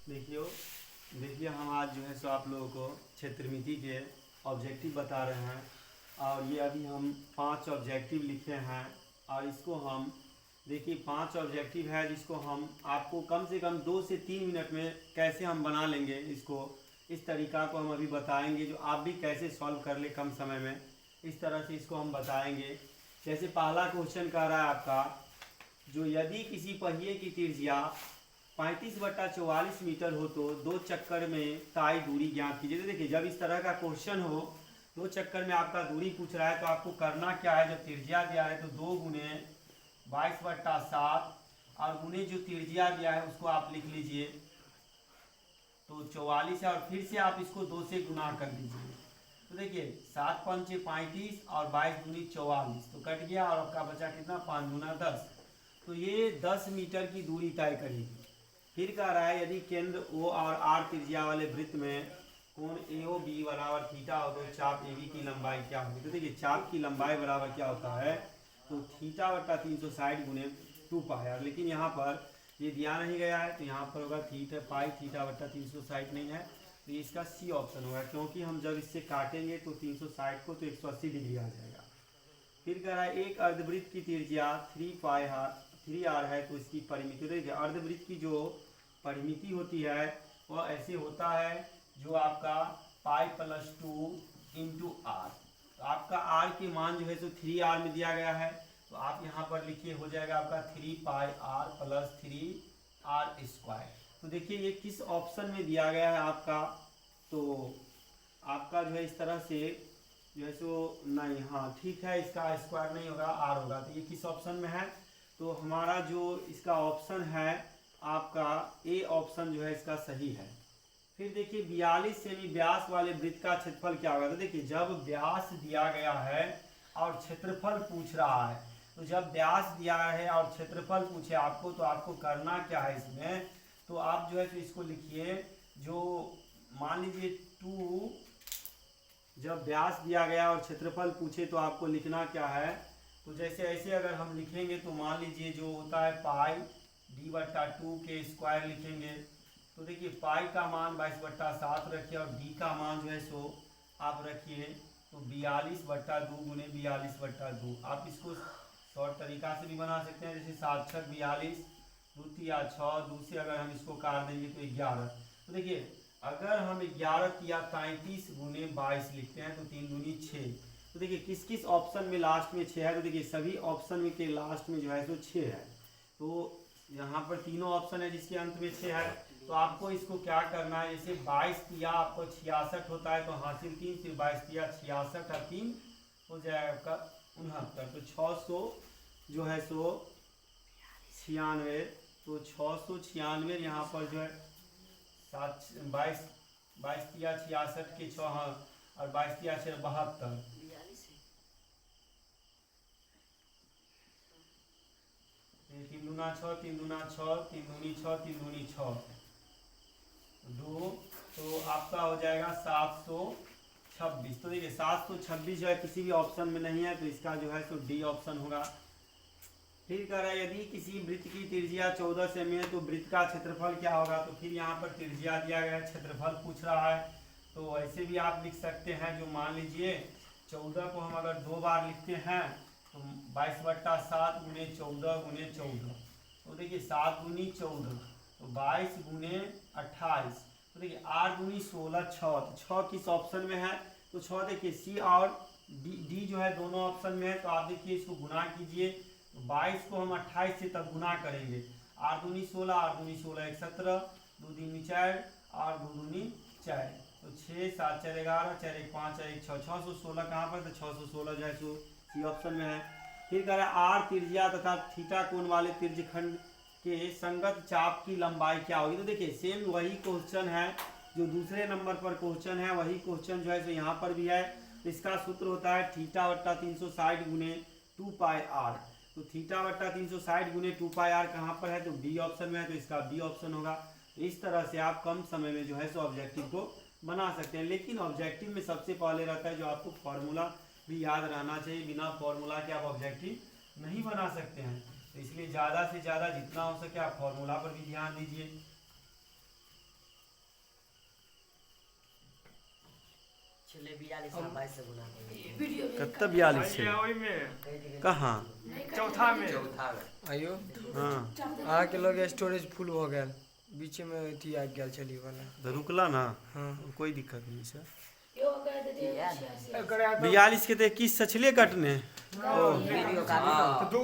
देखियो देखिए हम आज जो है सो आप लोगों को क्षेत्रमिति के ऑब्जेक्टिव बता रहे हैं। और ये अभी हम 5 ऑब्जेक्टिव लिखे हैं। और इसको हम देखिए 5 ऑब्जेक्टिव है जिसको हम आपको कम से कम 2 से 3 मिनट में कैसे हम बना लेंगे। इसको इस तरीका को हम अभी बताएंगे जो आप भी कैसे सॉल्व कर ले कम समय में। इस तरह से इसको हम बताएंगे। जैसे पहला क्वेश्चन कह रहा है आपका, जो यदि किसी पहिए की त्रिज्या 35/44 मीटर हो तो 2 चक्कर में ताई दूरी ज्ञात कीजिए। तो देखिए जब इस तरह का क्वेश्चन हो, 2 चक्कर में आपका दूरी पूछ रहा है तो आपको करना क्या है। जब त्रिज्या दिया है तो 2 गुने 22/7 और गुने जो त्रिज्या दिया है उसको आप लिख लीजिए तो 44 है। और फिर से आप इसको 2 से गुना कर लीजिए। तो देखिए 7 पंचे 35 और 22 दूनी 44 तो कट गया और आपका बचा कितना 5 गुना 10। तो ये 10 मीटर की दूरी तय करेगी। फिर कह रहा है यदि केंद्र O और R त्रिज्या वाले वृत्त में कोण AOB बराबर थीटा हो तो चाप AB की लंबाई क्या होगी। तो देखिए चाप की लंबाई बराबर क्या होता है तो थीटा बटा 360 गुने 2 पाई। लेकिन यहाँ पर ये दिया नहीं गया है तो यहाँ पर होगा थीटा पाई थीटा बटा 360 नहीं है तो इसका सी ऑप्शन होगा, क्योंकि हम जब इससे काटेंगे तो 360 को तो 180 डिग्री आ जाएगा। फिर कह रहा है एक अर्धवृत्त की त्रिज्या 3r है तो इसकी परिमिति। देखिए अर्धवृत्त की जो परिमिति होती है वह ऐसे होता है जो आपका π+2 इंटू आर। तो आपका r के मान जो है तो 3r में दिया गया है तो आप यहाँ पर लिखिए हो जाएगा आपका 3πr + 3r²। तो देखिए ये किस ऑप्शन में दिया गया है आपका, तो आपका जो है इस तरह से जो है सो नहीं, हाँ ठीक है, इसका स्क्वायर नहीं होगा आर होगा। तो ये किस ऑप्शन में है तो हमारा जो इसका ऑप्शन है आपका ए ऑप्शन जो है इसका सही है। फिर देखिए 42 सेमी व्यास वाले वृत्त का क्षेत्रफल क्या होगा। तो देखिए जब व्यास दिया गया है और क्षेत्रफल पूछ रहा है, तो जब व्यास दिया है और क्षेत्रफल पूछे आपको तो आपको करना क्या है इसमें, तो आप जो है तो इसको लिखिए जो मान लीजिए 2, जब व्यास दिया गया और क्षेत्रफल पूछे तो आपको लिखना क्या है। तो जैसे ऐसे अगर हम लिखेंगे तो मान लीजिए जो होता है पाई d/2 के स्क्वायर लिखेंगे। तो देखिए पाई का मान 22/7 रखिए और डी का मान जो है सो आप रखिए तो 42/2 गुने 42/2। आप इसको शॉर्ट तरीका से भी बना सकते हैं, जैसे 7×6 42, 2 या 6, 2 से अगर हम इसको काट देंगे तो 11। तो देखिए अगर हम 11 या 33 गुने 22 लिखते हैं तो 3 दूनी 6। तो देखिए किस किस ऑप्शन में लास्ट में 6 है, तो देखिए सभी ऑप्शन में के लास्ट में जो है तो 6 है। तो यहाँ पर तीनों ऑप्शन है जिसके अंत में 6 है। तो आपको इसको क्या करना है, जैसे 22 तिया आपको 66 होता है तो हासिल 3, फिर 22 तिया 66 और 3 हो जाएगा आपका 69। तो 600 जो है सो 96, तो 696 यहाँ पर जो है 22 तिया 66 के 6 और 22 तिया 72, 3 दूना 6, 3 दूना 6, 3 दूनी 6, 3 दूनी 6 2, तो आपका हो जाएगा 726। तो देखिए 726 जो है किसी भी ऑप्शन में नहीं है तो इसका जो है सो डी ऑप्शन होगा। फिर कह रहा है यदि किसी वृत्त की त्रिज्या 14 सेमी है तो वृत्त का क्षेत्रफल क्या होगा। तो फिर यहाँ पर त्रिज्या दिया गया है, क्षेत्रफल पूछ रहा है तो ऐसे भी आप लिख सकते हैं। जो मान लीजिए 14 को हम अगर 2 बार लिखते हैं तो 22/7 गुने 14 गुने 14, तो देखिए 7 दूनी 14 तो 22 गुने 28। तो देखिए 8 दूनी 16, 6, तो 6 किस ऑप्शन में है तो 6 देखिए सी और डी जो है दोनों ऑप्शन में है। तो आप देखिए इसको गुना कीजिए तो 22 को हम 28 से तब गुना करेंगे, 8 दूनी 16, 8 दूनी 16 1 17, 2 दूनी 4 और 2 दूनी 4, तो 6 7 4 11, 4 1 5 4 1 6, 616 कहाँ पर तो 616 जो है सो सी ऑप्शन में है। फिर कह रहा है आर त्रिज्या तथा थीटा कोण वाले त्रिज्यखंड के संगत चाप की लंबाई क्या होगी। तो देखिए सेम वही क्वेश्चन है जो दूसरे नंबर पर क्वेश्चन है, वही क्वेश्चन जो है सो यहाँ पर भी है। तो इसका सूत्र होता है θ/360 गुने 2πr। तो θ/360 गुने 2πr कहाँ पर है तो डी ऑप्शन में है, तो इसका बी ऑप्शन होगा। इस तरह से आप कम समय में जो है सो ऑब्जेक्टिव को बना सकते हैं। लेकिन ऑब्जेक्टिव में सबसे पहले रहता है जो आपको फॉर्मूला भी याद रहना चाहिए, बिना फॉर्मूला के आप ऑब्जेक्टिव नहीं बना सकते हैं। तो इसलिए ज़्यादा से ज़्यादा जितना हो सके आप फॉर्मूला पर भी ध्यान दीजिए। चले 42 और 22 से गुना करेंगे। कितना 42 है ओई में कहाँ चौथा में आइयो हाँ अहाँ के लगे स्टोरेज फुल हो गया बीच में अथी आ गया चली वाला तो रुकला ना हाँ कोई दिक्कत नहीं सर याद है? 42 के तो 21 सचले कटने वीडियो काफी तो